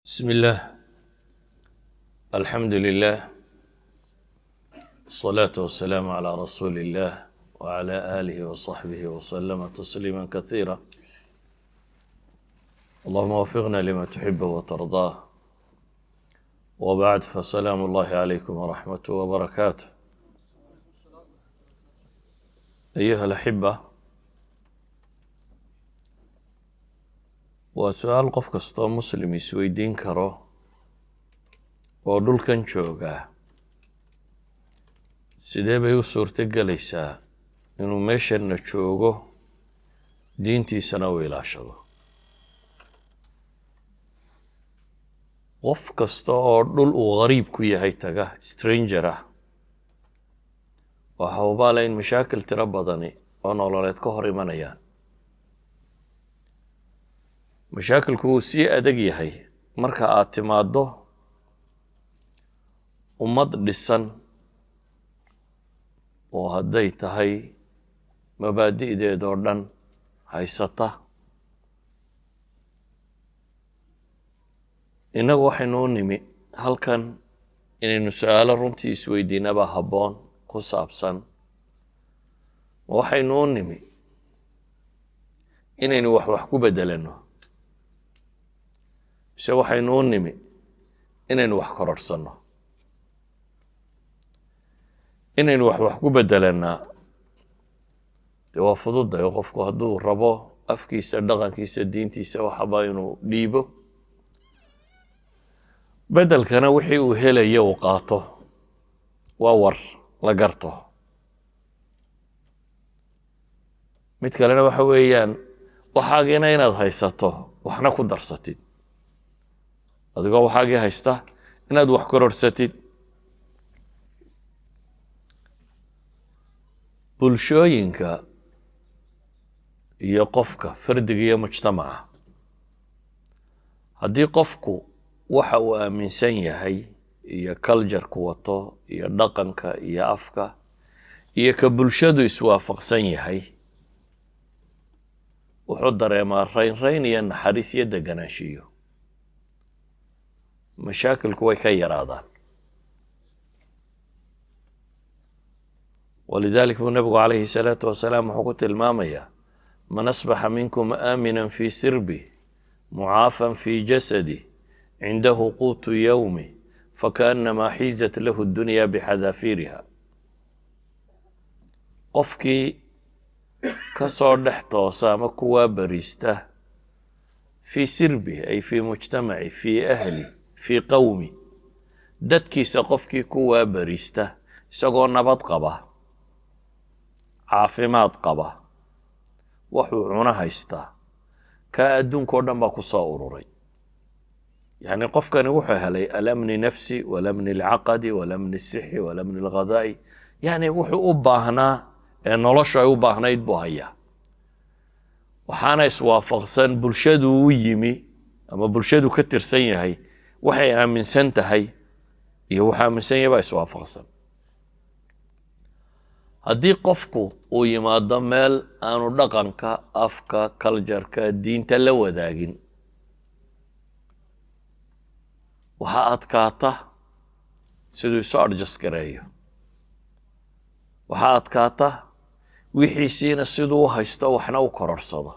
بسم الله الحمد لله الصلاة والسلام على رسول الله وعلى آله وصحبه وسلم تسليما كثيرا اللهم وفقنا لما تحب وترضاه وبعد فسلام الله عليكم ورحمته وبركاته أيها الأحبة وسؤال قف كستoo مسلم isweydiin karo oo dhulkan jooga sidee bay u suurto galaysaa inuu meeshana joogo diintiisana u ilaashado qof kasta oo dhul uu gariib ku yahay taga stranger ah waxa uu baa in mashaakil tiro badani oo nololeed ka hor imanayaan mashaakilku wuu sii adag yahay marka aad timaado ummad dhisan oo hadday tahay mabaadi'deed oo dhan haysata innagu waxaynu u nimi halkan inaynu su-aalo runtii isweydiinaba habboon ku saabsan waxaynu u nimi inaynu wax ku bedelano mise waxaynu u nimi inaynu wax kororhsanno inaynu wax ku bedelanaa dee waa fududahay qofku hadduu rabo afkiisa dhaqankiisa diintiisa waxaba inuu dhiibo bedelkana wixii uu helayo uu qaato waa war la garto mid kalena waxa weeyaan waxaagiina inaad haysato waxna ku darsatid adigoo waxaagii haysta inaad wax kororhsatid bulshooyinka iyo qofka fardiga iyo mujtamaca haddii qofku waxa uu aaminsan yahay iyo culture-ku wato iyo dhaqanka iyo afka iyo ka bulshadu iswaafaqsan yahay wuxuu dareemaa raynrayn iyo naxariis iyo deganaanshiyo mashaakilku way ka yaraadaan ولذلك buu nabigu calayhi الsalaaةu wasalaam wuxuu ku tilmaamayaa man asbaxa minkum aamina fii sirbi mucaafan fii jasadi cindahu quutu yowmi fakaأnamaa xiizat lahu اdunya bixadaafiiriha qofkii ka soo dhex toosa ama kuwaa bariista fii sirbi ay fii mujtamaci fii ahli fii qowmi dadkiisa qofkii kuwaa bariista isagoo nabad qaba caafimaad qaba waxuu cuno haystaa kaa adduunkao dhan baa ku soo ururay yacni qofkani wuxuu helay alamni nafsi walamni alcaqadi walamni asixi walamni alghadaa'i yacni wuxuu u baahnaa ee noloshu ay u baahnayd buu hayaa waxaana iswaafaqsan bulshadu u yimi ama bulshadu ka tirsan yahay waxay aaminsan tahay iyo wuxuu aaminsan yahay baa iswaafaqsan haddii qofku uu yimaado meel aanu dhaqanka afka culture-ka diinta la wadaagin waxaa adkaata siduu isu adjust gareeyo waxaa adkaata wixiisiina siduu u haysto waxna u kororhsado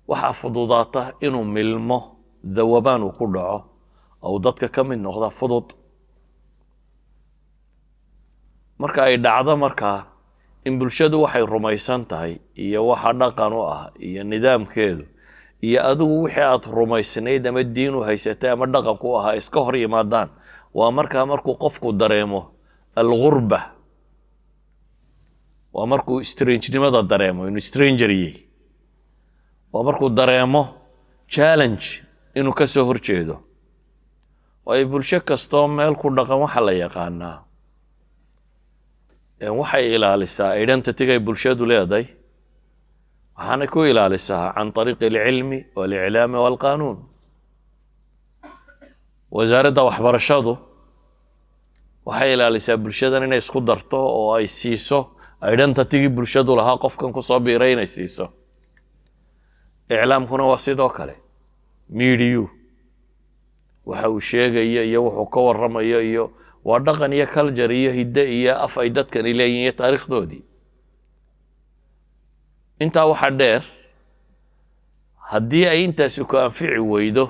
waxaa fududaata inuu milmo dawabaan uu ku dhaco ou dadka ka mid noqda fudud marka ay dhacdo markaa in bulshadu waxay rumaysan tahay iyo waxa dhaqan u ah iyo nidaamkeedu iyo adigu wixii aad rumaysnayd ama diin u haysatay ama dhaqanku u ahaa iska hor yimaadaan waa markaa markuu qofku dareemo algurba waa markuu strangenimada dareemo inuu stranger yahay waa markuu dareemo challenge inuu ka soo horjeedo waayo bulsho kastoo meel ku dhaqan waxa la yaqaanaa waxay ilaalisaa identity ay bulshadu leedahay waxaana ku ilaalisaa can طariiqi اlcilmi waاliclaami wاlqanuun wasaaradda waxbarashadu waxay ilaalisaa bulshadan inay isku darto oo ay siiso identitygii bulshadu lahaa qofkan kusoo biiray inay siiso iclaamkuna waa sidoo kale mediyu waxa uu sheegaya iyo wuxuu ka warramayo iyo waa dhaqan iyo culture iyo hidde iyo af ay dadkani leeyihiin iyo taariikhdoodii. intaa waxaa dheer haddii ay intaasi ku anfici weydo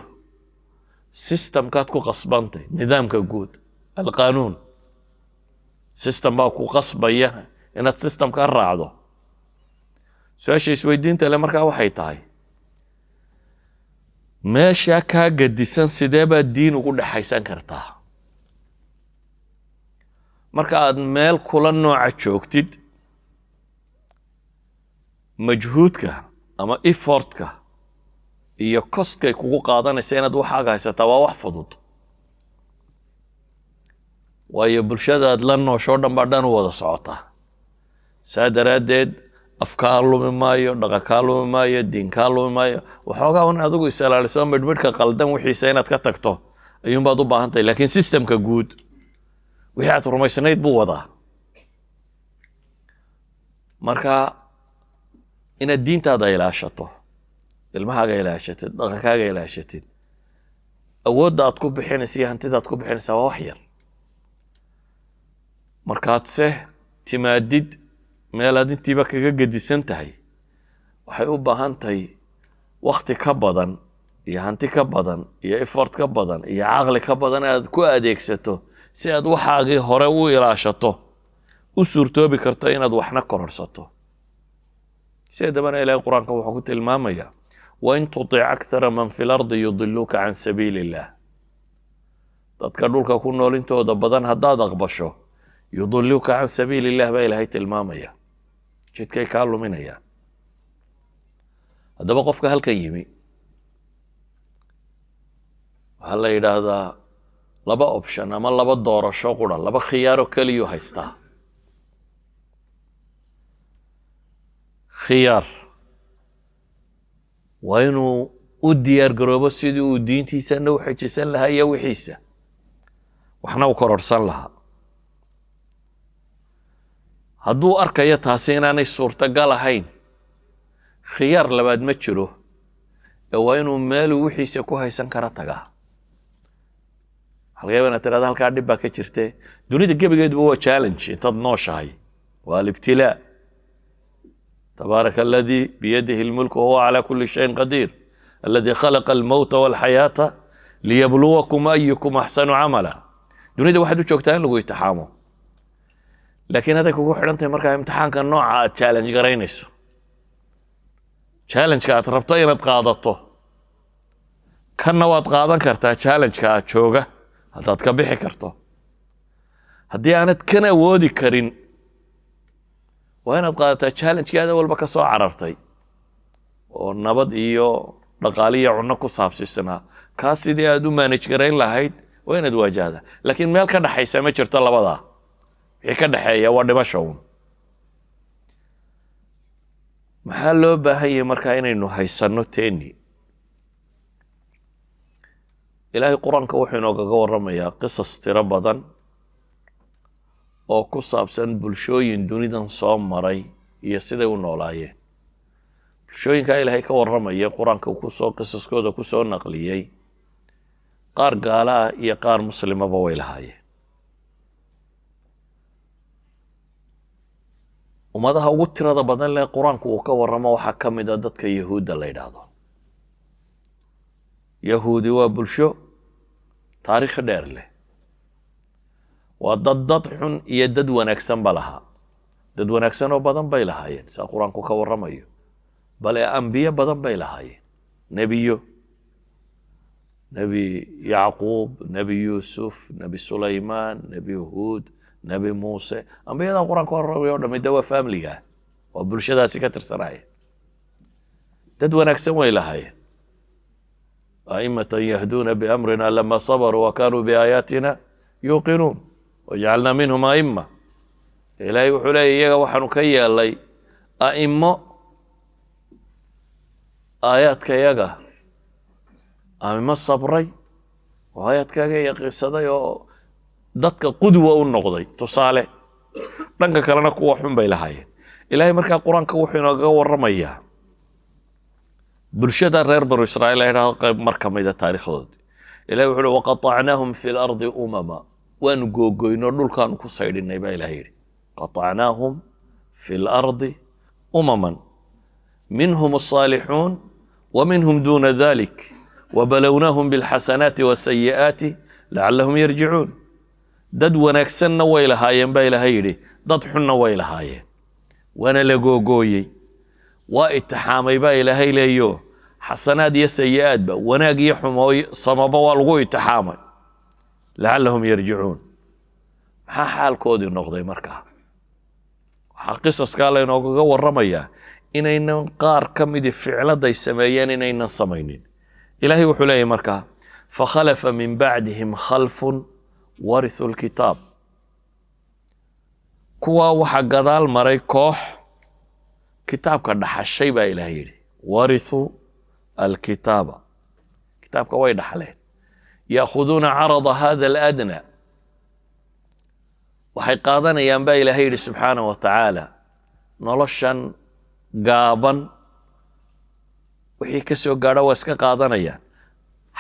systemkaad ku qasbantay, nidaamka guud, alqaanuun, system baa ku qasbaya inaad systemka raacdo. su-aasha isweydiinta le markaa waxay tahay meesha kaa gadisan sidee baad diin ugu dhexaysan kartaa? marka aad meel kula nooca joogtid, majhuudka ama effortka iyo costkay kugu qaadanaysa inaad waxaaga haysataa waa wax fudud, waayo bulshadaad la nooshoo dhan baa dhan u wada socotaa. saa daraaddeed afkaa lumi maayo, dhaqankaa lumi maayo, diinkaa lumi maayo. waxoogaa un adigu is-ilaaliso midhmidhka qaldan wixiisa inaad ka tagto ayuunbaad u baahan tahay, laakiin systemka guud wixii aad rumaysnayd buu wadaa. marka inaad diintaada ilaashato, ilmahaaga ilaashatid, dhaqankaaga ilaashatid, awoodda aad ku bixinaysa iyo hantida aad ku bixinaysaa waa wax yar. markaad se timaadid meel aad intiiba kaga gedisan tahay, waxay u baahan tahay wakti ka badan iyo hanti ka badan iyo effort ka badan iyo caqli ka badan aad ku adeegsato si aad waxaagii hore u ilaashato, u suurtoobi karto inaad waxna kororsato. sideedabana ilaahay qur-aanka wuxuu ku tilmaamayaa wain tutic akthara man fi lardi yudiluuka can sabiili illah. dadka dhulka ku nool intooda badan haddaad aqbasho yudiluuka can sabiili illah baa ilaahay tilmaamaya, jidkay kaa luminayaan. haddaba qofka halkan yimi waxaa la yidhaahdaa laba option ama laba doorasho qura, laba khiyaaro keliyuu haystaa. khiyaar waa inuu u diyaar garoobo sidii uu diintiisana u xejisan lahaa iyo wixiisa waxna u kororsan lahaa. hadduu arkayo taasi inaanay suurtagal ahayn, khiyaar labaad ma jiro ee waa inuu meeluu wixiisa ku haysan kara tagaa. waxaa laga yaaba inaad tirahda halkaa dhib baa ka jirte. dunida gebigeeduba waa challenge intaad nooshahay, waa alibtilaa. تبارك الذي بيده الملك وهو على كل شيء قدير الذي خلق الموت والحياة ليبلوكم أيكم أحسن عملا. dunida waxaad u joogtaa in lagu imtixaamo, laakiin hadday kugu xidhan tahay markaa imtixaanka nooca aad challenge garaynayso, challenge-ka aad rabto inaad qaadato, kanna waad qaadan kartaa challenge-ka aad jooga haddaad ka bixi karto. haddii aanad kan awoodi karin waa inaad qaadataa challenge-kii aad walba ka soo carartay oo nabad iyo dhaqaale iyo cunno ku saabsisanaa. kaas sidii aad u manage garayn lahayd waa inaad waajahda, laakiin meel ka dhaxaysa ma jirto labadaa. wixii ka dhaxeeya waa dhimasho un. maxaa loo baahan yahay markaa inaynu haysanno teeni? ilaahay qur-aanka wuxuu inoogaga warramayaa qisas tiro badan oo ku saabsan bulshooyin dunidan soo maray iyo siday u noolaayeen. bulshooyinkaa ilaahay ka warramaya qur-aanka qisaskooda ku soo naqliyey, qaar gaalo ah iyo qaar muslimaba way lahaayeen. ummadaha ugu tirada badan leh qur-aanku uu ka warramo waxaa ka mid a dadka yahuudda la yidhaahdo. yahuudi waa bulsho taariikh dheer leh. waa dad xun iyo dad wanaagsan ba lahaa. dad wanaagsan oo badan bay lahaayeen saa qur-aanku ka warramayo, bale ambiye badan bay lahaayeen. nebiyo, nebi yacquub, nebi yuusuf, nebi sulaymaan, nebi huud, nebi muuse. ambiyada qur-aanka warramaya o dhammi de waa familiga, waa bulshadaasi ka tirsanaya. dad wanaagsan way lahaayeen. aimatan yahduuna biamrina lama sabaruu wa kaanuu biaayaatina yuuqinuun wajacalnaa minhum aima. ilaahay wuxuu leeya iyaga waxaanu ka yeelay a'imo aayaadka yaga, a'imo sabray oo aayaadkaaga yaqiinsaday oo dadka qudwa u noqday, tusaale. dhanka kalena kuwa xun bay lahaayeen. ilaahay markaa qur-aanka wuxuu inooga warramayaa bulshada reer banu israa'iil ay idhaahdo qayb mar ka mida taariikhdoodii. إلهي وحده وقطعناهم في الأرض أمما ونقوقين ودول كانوا كسيدين نبا إلهي قطعناهم في الأرض أمما منهم الصالحون ومنهم دون ذلك وبلوناهم بالحسنات والسيئات لعلهم يرجعون dad wanaagsanna way lahaayeen baa ilaahay yidhi dad xunna way lahaayeen waana la googooyey waa itixaamay baa ilaahay leeyo xasanaad iyo sayi'aadba wanaag iyo xumooy samaba waa lagu itixaamay lacallahum yarjicuun maxaa xaalkoodii noqday markaa waxaa qisaskaa laynoogaga warramayaa inaynan qaar ka midi ficladay sameeyeen inaynan samaynin ilaahay wuxuu leeyahay markaa fakhalafa min bacdihim khalfun warithuu lkitaab kuwaa waxaa gadaal maray koox kitaabka dhaxashay baa ilaahay yidhi warithuu alkitaaba kitaabka way dhaxleen ya'khuduuna carada hada aladna waxay qaadanayaan baa ilaahay yidhi subxaanahu wa tacaala noloshan gaaban wixii ka soo gaadha waa iska qaadanayaan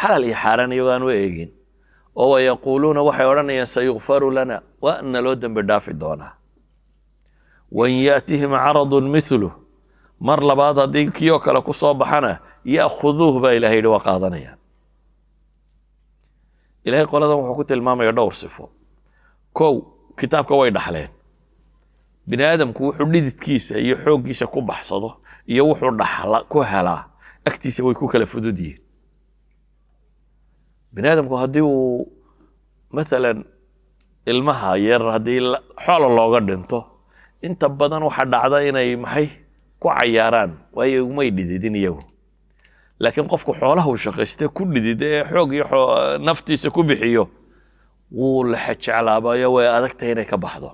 xalal iyo xaaraan iyagoo aan u eegin oo wayaquuluuna waxay odhanayaan sayukfaru lana waa naloo dembi dhaafi doonaa wain yaatihim caradun mithluh mar labaad haddii kiyoo kale ku soo baxana ya'khuduuh baa ilahay yidhi waa qaadanayaan ilahay qoladan wuxuu ku tilmaamaya dhowr sifo kow kitaabka way dhaxleen bini aadamku wuxuu dhididkiisa iyo xooggiisa ku baxsado iyo wuxuu dhaxla ku helaa agtiisa way ku kala fudud yihiin bini aadamku haddii uu maalan ilmaha yar haddii xoolo looga dhinto inta badan waxaa dhacda inay maxay ku cayaaraan waayo umay dhididin iyagu laakiin qofku xoolaha uu shaqaystay ku dhidida ee xoog iyo naftiisa ku bixiyo wuu la jeclaabayo way adagtahay inay ka baxdo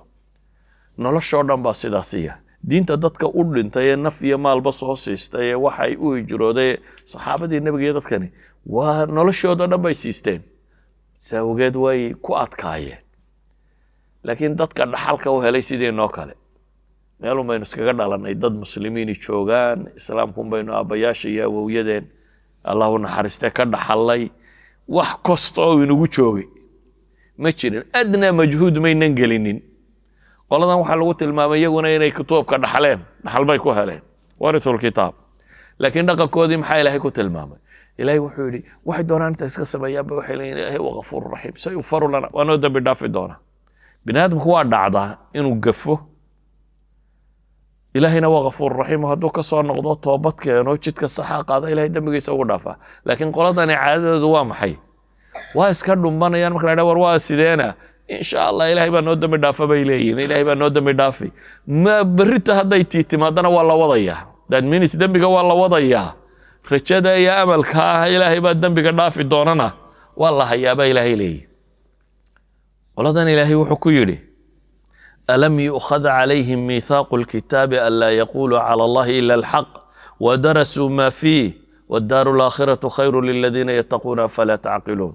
noloshoo dhan baa sidaasiya diinta dadka u dhintay ee naf iyo maalba soo siistay ee waxay u hijrooday saxaabadii nebiga iyo dadkani waa noloshooda dhan bay siisteen saawgeed way ku adkaayeen laakiin dadka dhaxalka u helay sideenoo kale meelun baynu iskaga dhalanay dad muslimiini joogaan islaamkun baynu aabbayaasha iyo awowyadeen allahu naxariistee ka dhaxallay wax kasta oo inagu joogay ma jirin adnaa majhuud maynan gelinin qoladan waxaa lagu tilmaamay iyaguna inay kitaabka dhaxleen dhaxal bay ku heleen warithul kitaab laakiin dhaqankoodii maxaa ilaahay ku tilmaamay ilaahay wuxuu yidhi waxay doonaan inta iska sameeyaanba waxay leeyihin ilaahay waa ghafuur raxiim sayufaru lana waa noo dambi dhaafi doonaa bini aadamku waa dhacdaa inuu gafo ilaahayna waa ghafuur raxiim hadduu ka soo noqdo toobad keeno jidka saxa qaada ilaahay dambigiisa ugu dhaafaa laakiin qoladani caadadoodu waa maxay waa iska dhumbanayaan marka la dhaha war waa sideena insha allah ilaahay baa noo dambi dhaafa bay leeyihiin ilaahay baa noo dambi dhaafi ma berrita hadday tiitimaadana waa la wadayaa that means dembiga waa la wadayaa rajada iyo amalka ah ilaahay baa dembiga dhaafi doonana waa la hayaabaa ilaahay leeyihi qoladan ilaahay wuxuu ku yidhi alam yu'khad calayhim miithaaqu lkitaabi an laa yaquluu cala allahi ila alxaq wadarasuu ma fiih waddaaru alaakhiratu khayru liladiina yattaquuna afalaa tacqiluun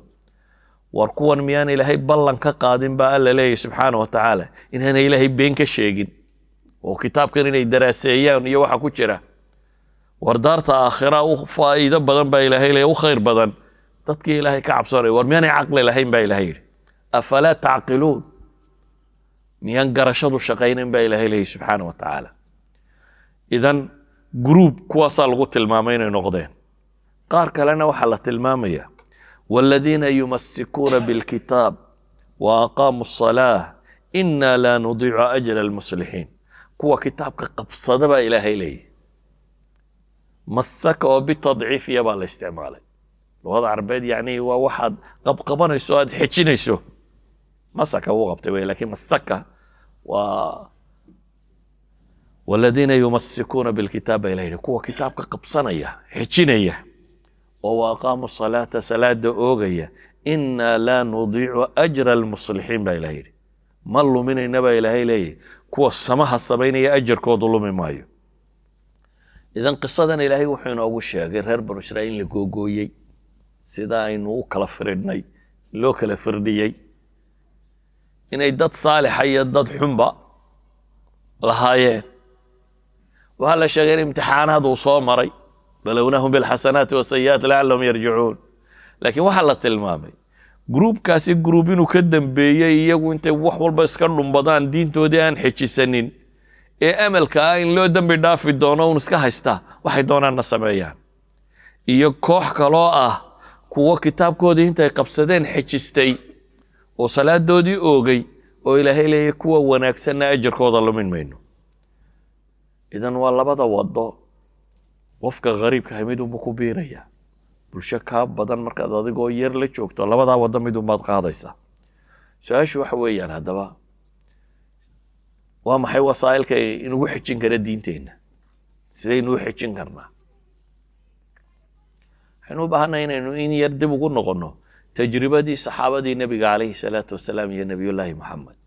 war kuwan miyaan ilaahay ballan ka qaadin baa alla leeyahy subxaana wa tacaala inaanay ilaahay been ka sheegin oo kitaabkan inay daraaseeyaan iyo waxa ku jira war daarta aakhira u faa'iido badan baa ilaahay leeyahy u khayr badan dadkii ilaahay ka cabsoonaya war miyaanay caqli lahayn baa ilaahay yidhi afalaa tacqiluun miyaan garashadu shaqaynayn baa ilaahay leeyahy subxaana wa tacaala idan gruub kuwaasaa lagu tilmaamay inay noqdeen qaar kalena waxaa la tilmaamaya والذين يمسكون بالكتاب وأقاموا الصلاة إنا لا نضيع أجر المصلحين كوا كتابك قبصة با إلهي لي مسك وبالتضعيف يبا الاستعمال الوضع عربيد يعني هو واحد قبقبان يسواد حجين يسو مسك هو قبطي لكن مسك والذين يمسكون بالكتاب إلهي كوا كتابك قبصانية حجينية وأقاموا الصلاة صلاة أوغية إنا لا نضيع أجر المصلحين بإلهي مالو من النبا إلهي لي كوا السماها السبينية أجر كو ظلم مايو إذن قصة إلهي وحين أبو الشاقر هربر إسرائيل لقوقويي سيدا إنو كلا فردني لو كلا فرديي إن إداد صالح إداد حنبا لهايين وهلا شاقر امتحان هذا وصومري بلوناهم بالحسنات والسيئات لعلهم يرجعون laakiin waxaa la tilmaamay gruubkaasi gruub inuu ka dambeeyey iyagu intay wax walba iska dhumbadaan diintoodii aan xejisanin ee amalka ah in loo dambi dhaafi doono un iska haystaa waxay doonaanna sameeyaan iyo koox kaloo ah kuwo kitaabkoodii intay qabsadeen xejistay oo salaadoodii oogay oo ilaahay leeyahay kuwa wanaagsanna ajarkooda lumin mayno idan waa labada wado qofka qariibka ah mid unba ku biiraya bulsho kaa badan markaad adigoo yar la joogto labadaa wado mid unbaad qaadaysaa su-aashu waxa weeyaan haddaba waa maxay wasaa'ilka inugu xejin kara diinteenna sidaynu u xejin karnaa waxaynu u baahannahay inaynu in yar dib ugu noqonno tajribadii saxaabadii nebiga calayhi salaatu wasalaam iyo nebiyullaahi moxamed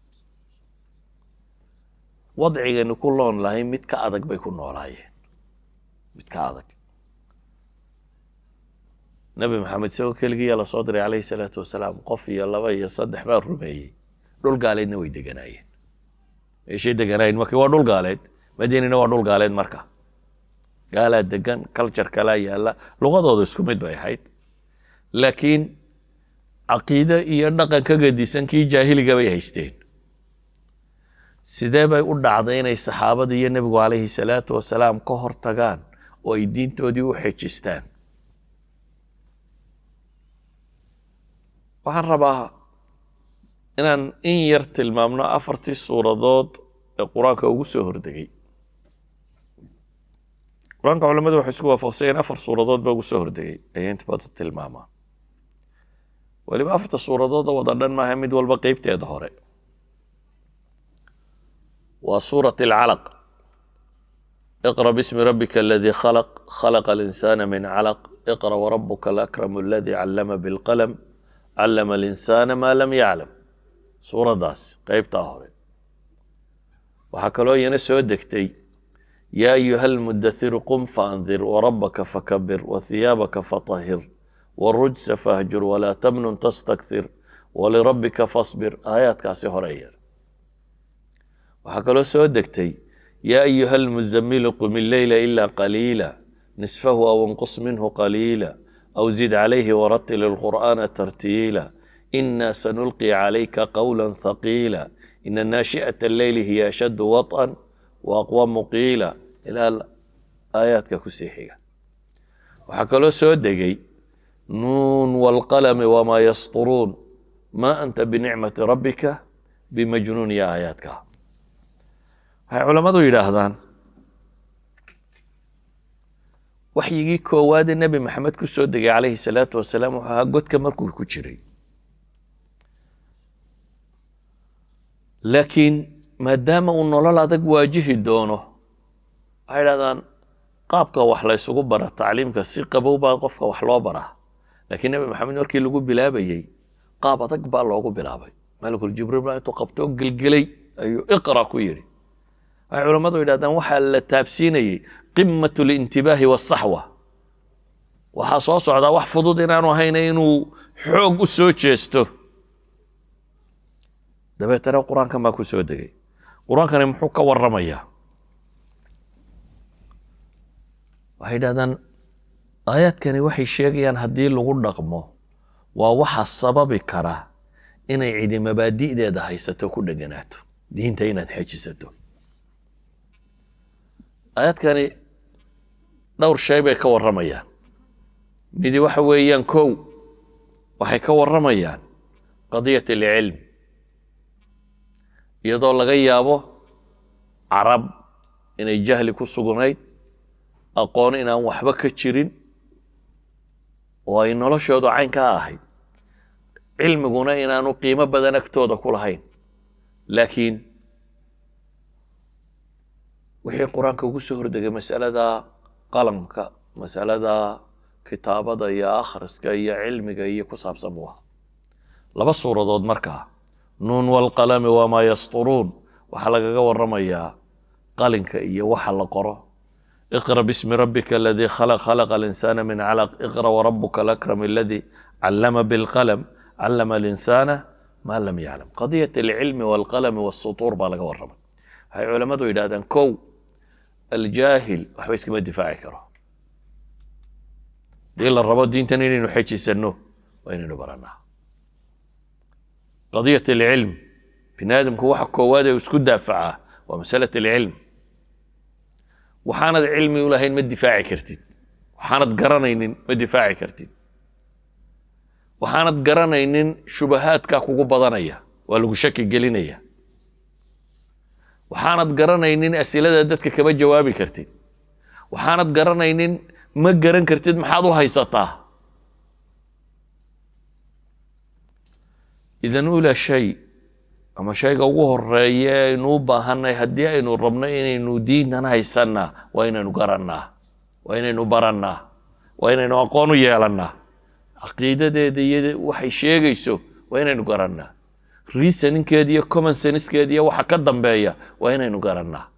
wadcigaynu ku loon lahay mid ka adag bay ku noolaayeen mid ka adag nebi maxamed isagoo keligiiya la soo diray calayhi salaatu wasalaam qof iyo laba iyo saddex baa rumeeyey dhul gaaleedna way deganaayeen meeshay deganaayeen markii waa dhul gaaleed madiinina waa dhul gaaleed marka gaalaa degan culture kalaa yaalla luqadooda isku mid bay ahayd laakiin caqiide iyo dhaqan ka gadisan kii jaahiliga bay haysteen sidee bay u dhacday inay saxaabada iyo nebigu calayhi salaatu wasalaam ka hor tagaan oo ay diintoodii u xejistaan waxaan rabaa inaan in yar tilmaamno 4 suuradood ee qur-aanka ugu soo hordegay qur-aanka culamadu waxay isku waafaqsayeen 4 suuradood baa ugu soo hordegay ayay inta badan tilmaamaan waliba 4 suuradood oo wada dhan maaha mid walba qaybteeda hore waa suurat alcalaq اقرأ باسم ربك الذي خلق خلق الإنسان من علق اقرأ وربك الأكرم الذي علم بالقلم علم الإنسان ما لم يعلم سورة داس قيب طاهر وحكالو ينسو دكتي يا أيها المدثر قم فأنذر وربك فكبر وثيابك فطهر والرجس فاهجر ولا تمنن تستكثر ولربك فاصبر آيات كاسي هرير وحكالو سو دكتي يا أيها المزمل قم الليل إلا قليلا نصفه أو انقص منه قليلا أو زد عليه ورتل القرآن ترتيلا إنا سنلقي عليك قولا ثقيلا إن ناشئة الليل هي أشد وطئا وأقوم قيلا إلى آيات كسيحية وحكالو سودقي نون والقلم وما يسطرون ما أنت بنعمة ربك بمجنون يا آياتك waxay culammadu yidhaahdaan waxyigii koowaadee nebi maxamed ku soo degay calayhi salaatu wasalaam wuxuu ahaa godka markuu ku jiray laakiin maadaama uu nolol adag waajihi doono waxay yidhahdaan qaabka wax la ysugu bara tacliimka si qabow baa qofka wax loo baraa laakiin nebi maxamed markii lagu bilaabayey qaab adag baa loogu bilaabay malikul jibriil baa intuu qabtoo gelgelay ayuu iqra ku yidhi waxay culammadu yidhahdaan waxaa la taabsiinayey qimatu lintibaahi wasaxwa waxaa soo socdaa wax fudud inaanu ahayna inuu xoog u soo jeesto dabeetana qur-aankan baa ku soo degay qur-aankani muxuu ka warramayaa waxay yidhahdaan aayaadkani waxay sheegayaan haddii lagu dhaqmo waa waxa sababi kara inay cidi mabaadi'deeda haysato ku dheganaato diinta inaad xejisato aayaadkani dhowr shay bay ka warramayaan midi waxa weeyaan kow waxay ka warramayaan qadiyat alcilm iyadoo laga yaabo carab inay jahli ku sugnayd aqoon inaan waxba ka jirin oo ay noloshoodu cayn ka ahayd cilmiguna inaanu qiimo badan agtooda ku lahayn laakiin wixii qur-aanka ugu soo hordegay masalada qalamka masalada kitaabada iyo akhriska iyo cilmiga iyo ku saabsan buu ahaa 2 suuradood markaa nuun walqalami wamaa yasturuun waxaa lagaga warramayaa qalinka iyo waxa la qoro اقرأ باسم ربك الذي خلق خلق الإنسان من علق اقرأ وربك الأكرم الذي علم بالقلم علم الإنسان ما لم يعلم قضية العلم والقلم والسطور بالغ والرمى هاي علماء يدادن كو الجاهل وحبيس كما دفاعي كره دي الرباط دين تنين نحيش سنو وإننا برنا قضية العلم في نادم كوحة كوادة وسكود دافعة ومسألة العلم وحاند علمي ولا هين مدفاعي كرتيد وحاند قرنين مدفاعي كرتيد وحاند قرنين شبهات كاكو بدنية ولو شك قلينية وحاند قرنين أسئلة دتك كما جوابي كرتيد وحاند قرنين ما قرن كرتيد محاضو هيسطاه إذا أولى شيء أما شيء قوه الرأي نوبا هنا هدي إنه ربنا إنه ديننا هيسنا وين نقرنا وين نبرنا وين نقانو يالنا عقيدة دي وحي شيء يسو وين نقرنا ريسن كديه كومن سنس كديه وحكدم بيا وين نقرنا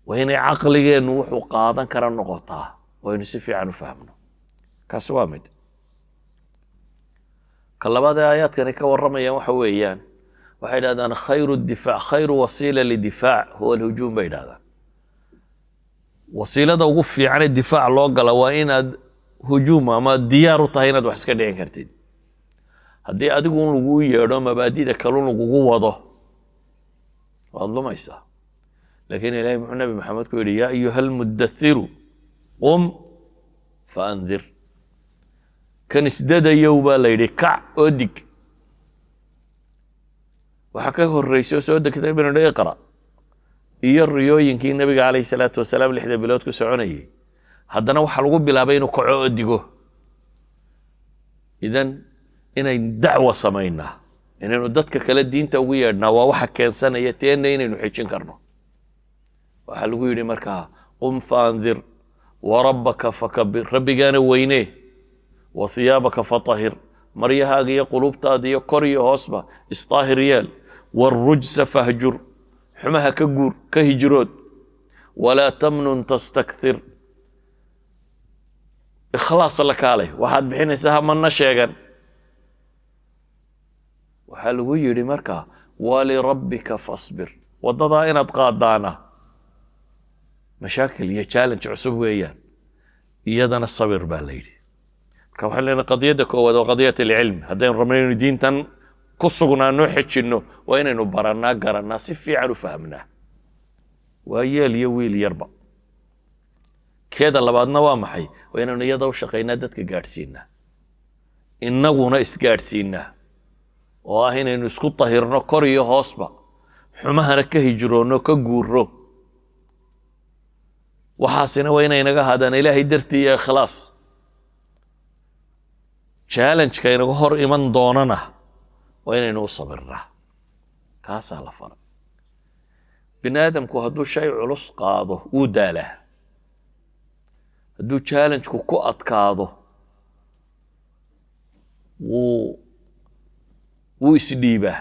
وين عقلي نوح وقاضا كرا نقطة وين سفي عنه فهمنا كسوامد كلبات آيات كان يكورميا وحويان waxay yidhahdaan khayru difaac khayru wasiila lidifaac huwa alhujuum bay yidhahdaan wasiilada ugu fiican ee difaac loo gala waa inaad hujuum ama diyaar u tahay inaad wax iska dhicin kartid haddii adigu un lagu yeedho mabaadida kalun lagugu wado waad lumaysaa laakiin ilaahay muxuu nabi maxamed ku yidhi yaa ayuha almudathiru qum faandir kan isdadayow baa la yidhi kac oo dig waxaa ka horreysay oo soo degtay ibnu iqra iyo riyooyinkii nabiga calayhi salaatu wasalaam 6 bilood ku soconayay haddana waxaa lagu bilaabay inuu kaco oo digo idan inay dacwo samaynaa inaynu dadka kale diinta ugu yeedhnaa waa waxa keensanaya teena inaynu xijin karno waxaa lagu yidhi markaa qum faandir warabbaka fakabir rabbigaana weynee wathiyaabaka fatahir maryahaaga iyo qulubtaada iyo kor iyo hoosba isdaahir yeel والرجس فهجر حمها كجور كهجرود ولا تمنن تستكثر إخلاص لك عليه واحد بحين يسها من نشيغا وحلو يري مركا ولربك فاصبر وضضا إن أتقادانا مشاكل هي تشالنج عصب ويان يدنا الصبر بالليل كوحلنا قضيتك وقضية العلم هذين رمين دين تن كسرنا نوحشنو وين نبرنا قرنا سفي على فهمنا ويا ليويل يربع كذا اللي بعدنا وامحي وين نيضا وشقينا دتك قارسينا إنه ناس قارسينا وهنا نسكت طهرنا كوريو هاسبا حماها نكهجرونو كجورو وحاسنا وين ينقى هذا إلهي درتي يا خلاص challenge كاين هور إيمان دوننا وين نوصبرنا كاسا لفرق بنادم كو هدو شيء علص قاضه وداله هدو challenge كو أتكاضه ويسديبه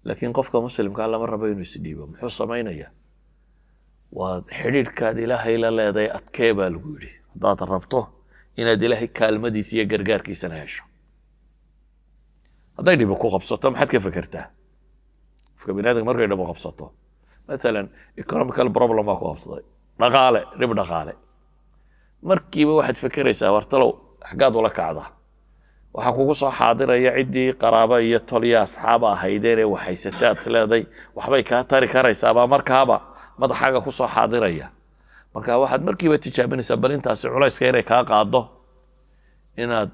لكن قفك مسلم قال له مرة بينه يسديبه محو سمينيا وحرير كاد إلهي إلا يدي أتكيبه لقولي ضاد الربطه إن إلهي كالمدي سيا قرقار كي سنهاشو هذا اللي بكو قبصته ما حد كيف فكرته فك بنادم مرة يدبو قبصته مثلا economical problem ما كو قبصته نقالة رب نقالة مركيبه واحد فكر يساورتلو حقاد ولا كعده waxaa kugu soo xaadiraya cidii qaraaba iyo taliya asxaaba ahaydeen ee waxaysataad sleeday waxbay ka tari karaysaa markaaba madaxaaga ku soo xaadiraya marka waxaad markiiba tijaabinaysaa bal intaas culayska inay ka qaado inaad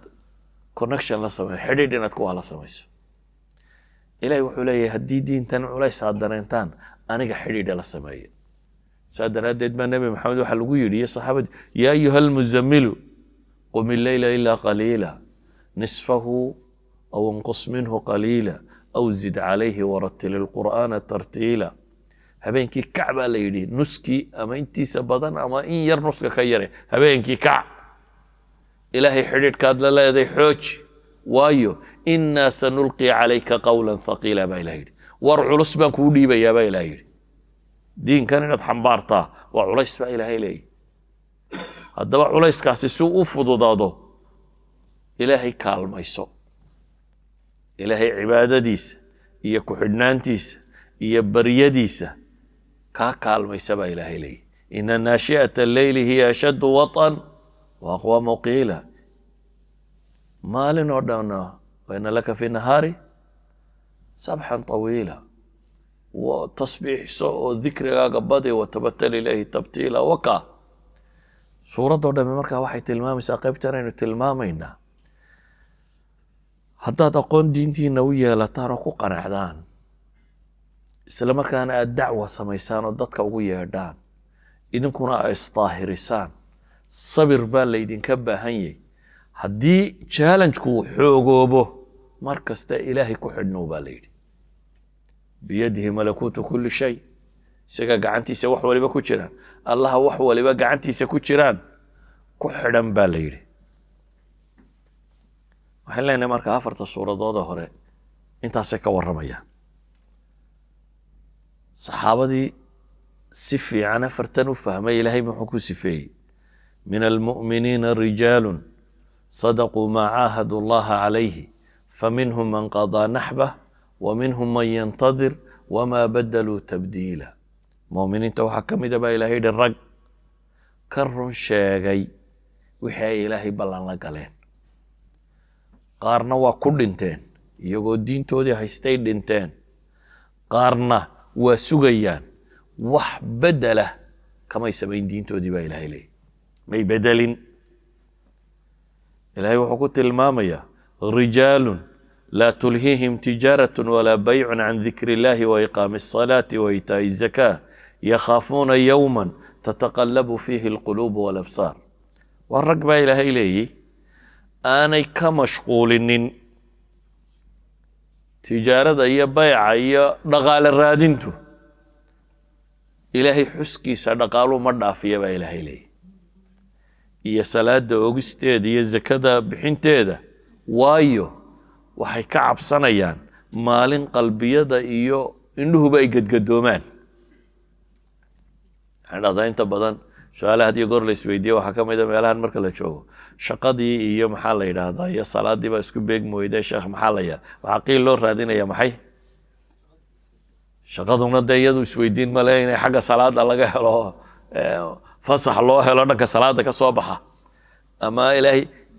connection la sameeyo xidhiidh inaad ku wala sameeyso ilaahay wuxuu leeyahay haddii diintan culays aad dareentaan aniga xidhiidh la sameeyo saadaradeed ma nabi maxamed waxa lagu yiri saxaabada ya ayuhal muzammilu qum al-layla illa qalila نصفه أو انقص منه قليلا أو زد عليه ورتل القرآن ترتيلا هبينكي كعبة ليلي نسكي أما انتي سبضان أما إن ير نسك خيره هبينكي كع إلهي حديد كاد لا يدي حوش وايو إنا سنلقي عليك قولا ثقيلا با إلهي ورعلس بان كودي با يا با إلهي دين كان ندحنبارتا وعليس با إلهي لي هذا عليس كاسي سوء فضودادو إلهي كالميسو إلهي عبادتيس إيا كحدنانتيس إيا بريديس كالميسو با إلهي لي إن ناشئة الليل هي أشد وطن وأقوى مقيلة maalin oo dhan waina laka fi nahaari sabxan طawiila tasbiixso oo dikrigaaga badi watabatal ilayhi tabtiila waka suuradoo dhami markaa waxay tilmaamaysaa qaybtan aynu tilmaamaynaa haddaad aqoon diintiina u yeelataan oo ku qanacdaan isla markaana aad dacwa samaysaan oo dadka ugu yeedhaan idinkuna ay isdaahirisaan sabir baa laydinka baahan yahay haddii challenge-ku xoogoobo mar kasta ilaahay ku xidhnow baa la yidhi biyadihi malakuutu kulli shay isaga gacantiisa wax waliba ku jiraan allaha wax waliba gacantiisa ku jiraan ku xidhan baa la yidhi waxaan leenahay marka afarta suuradooda hore intaasay ka warramayaan saxaabadii si fiican afartan u fahmay ilaahay muxuu ku sifeeyey min almu'miniina rijaalun sadaquu maa caahadu allaha calayhi faminhum man qadaa naxbah ومنهم من ينتظر وما بدلوا تبديلا مؤمنين توحى كميدا با إلهي الرق كرن شاقي وحي إلهي بلان لقالين قارنا وكل دينتين يقول دين تودي هايستي دينتين قارنا وسوغيان وح بدله كما يسمين دين تودي با إلهي لي ما يبدلين إلهي وحكوت المامية رجال لا تلهيهم تجارة ولا بيع عن ذكر الله وإقام الصلاة وإيتاء الزكاة يخافون يوما تتقلب فيه القلوب والأبصار والرقبة إلى إليه أنا كمشغول تجارة هي بيع هي دقال الرادنتو إلهي حسكي سدقالو مدافية إلى إليه هي صلاة أوغستيد هي زكاة بحنتيدا وايو waxay ka cabsanayaan maalin qalbiyada iyo indhuhuba ay gadgadoomaan hadda inta badan su'aalaha hadii goor la isweydiiyo waxa kamid ah meelahan marka la joogo shaqadii iyo maxaa la yiraahdaa iyo salaadii ba isku beeg mooyday sheekh maxaa la yaa waxa qiil loo raadinaya maxay shaqaduna deeyadu isweydiin ma leeyahay inay xagga salaada laga helo fasax loo helo dhanka salaada ka soo baxa ama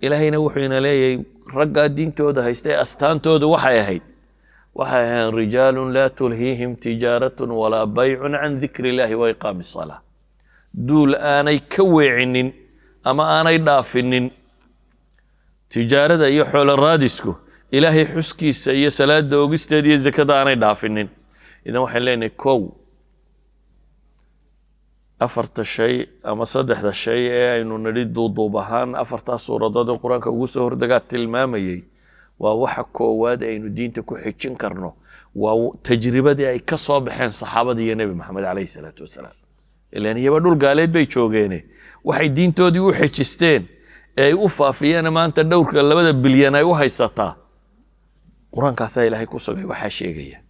ilaahayna wuxuu ina leeyahay ragga diintooda haystay astaantooda waxay ahayd rijaalun laa tulhiihim tijaaratun walaa baycun can dikri illaahi wa iqaami salaa duul aanay ka weecinin ama aanay dhaafinin tijaarada iyo xoolo raadisku ilaahay xuskiisa iyo salaada ogisteeda iyo zakada aanay dhaafinin idan waxaan leenahay kow afarta shay ama saddexda shay ee aynu nidhi duuduub ahaan afartaa suuradood ee qur-aanka ugu soo hordegaa tilmaamayey waa waxa koowaad aynu diinta ku xijin karno waa tajribadii ay ka soo baxeen saxaabadii iyo nebi maxamed calayhi salaatu wasalaam ilaan iyaba dhul gaaleed bay joogeene waxay diintoodii u xejisteen ee ay u faafiyeen maanta dhowrka 2 bilyan ay u haysataa qur-aankaasaa ilaahay ku sugay waxaa sheegaya